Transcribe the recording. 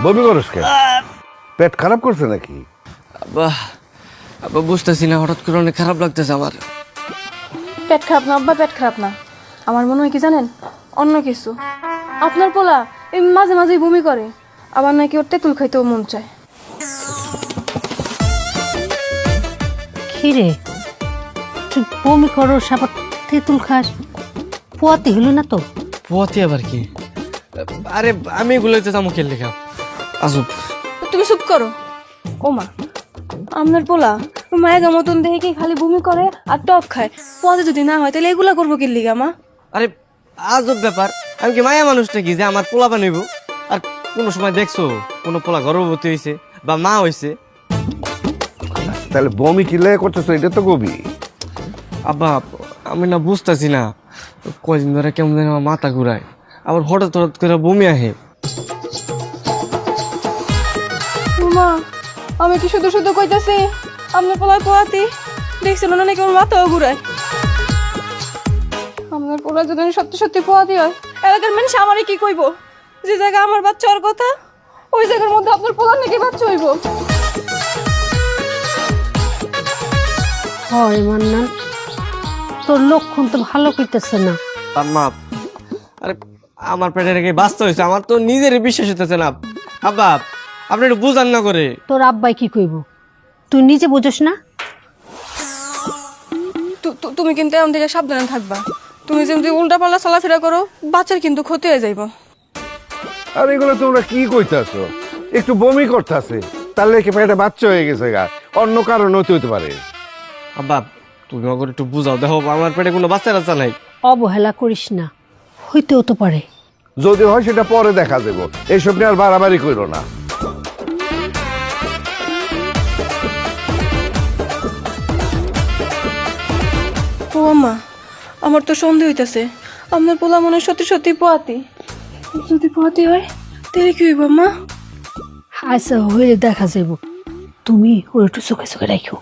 বমি করস কেন? পেট খারাপ করছে নাকি? আব্বা আব্বা বুঝতেছি না, হঠাৎ করে অনেক খারাপ লাগতেছে আমার। পেট খারাপ না আব্বা, পেট খারাপ না। আমার মনে হয় কি জানেন, অন্য কিছু। আপনার পোলা এই মাঝে মাঝেই বমি করে, আবার নাকি ওর তেঁতুল খাইতেও মন চায়। খিরে তুই বমি করস আবার তেঁতুল খাস, পোয়াতে হলো না তো? পোয়াতি আবার কি? আরে আমি এগুলো যাবো খেল লেখা আসুক। তুমি চুপ করো। ও মা, আপনার পোলা মায়ের মতন দেখে কি খালি বমি করে আর টক খায়? পদে যদি না হয় তাহলে এগুলা করবো কি লিগা মা? আরে আজব ব্যাপার, আমি কি মায়া মানুষ নাকি যে আমার পোলা বানাইব? আর কোনো সময় দেখছো কোনো পোলা গর্ভবতী হয়েছে বা মা হয়েছে? তাহলে বমি কিলে করতেছ, এটা তো কবি। আব্বা আমি না বুঝতেছি না, কয়দিন ধরে কেমন যেন আমার মাথা ঘুরায়, আবার হঠাৎ হঠাৎ করে বমি আহে। মা আমি কি শুধু শুধু কইতাছি আপনার পোলার পোয়াতি? দেখছিল না নাকি আমার মাথাও ঘুরায়? আপনার পোলা যদি সত্যি সত্যি পোয়াতি হয়, এলাকার মানুষ আমারে কি কইব? যে জায়গা আমার বাচ্চা হওয়ার কথা, ওই জায়গার মধ্যে আপনার পোলার নাকি বাচ্চা হইব? হয় মান্নান, তোর লক্ষণ তো ভালো করতেছে না। আম্মা আরে আমার পেটে রেখে বাঁচতে হয়েছে, আমার তো নিজেরই বিশ্বাস হতেছে না। আব্বা আপনি একটু বুঝান না করে। তোর আব্বাই কি কইব, তুই নিজে বুঝোস না? তুমি কিন্তু এমন থেকে সাবধানে থাকবা। তুমি যেমন উল্টা পাল্লা চলাফেরা করো, বাচ্চার কিন্তু ক্ষতি হয়ে যাইব। আর এগুলো তোমরা কি কইতাছ? একটু বমি করতেছে, তাহলে কি পেটে বাচ্চা হয়ে গেছে গা? অন্য কারণ হতে পারে। আব্বা তুমি আমাকে একটু বুঝাও, দেখো আমার পেটে কোনো বাচ্চা টাচ্চা নাই। অবহেলা করিস না, হইতেও তো পারে। যদি হয় সেটা পরে দেখা যাবো, এইসব নিয়ে আর বাড়াবাড়ি করো না। ও আম্মা, আমার তো সন্দেহ হইতাছে আপনার পোলা মনে হয় সত্যি সত্যি পোয়াতি। যদি পোয়াতি হয় তাহলে কি হইব আম্মা? আচ্ছা হইলে দেখা যাইব, তুমি ওর একটু চোখে চোখে রাখো।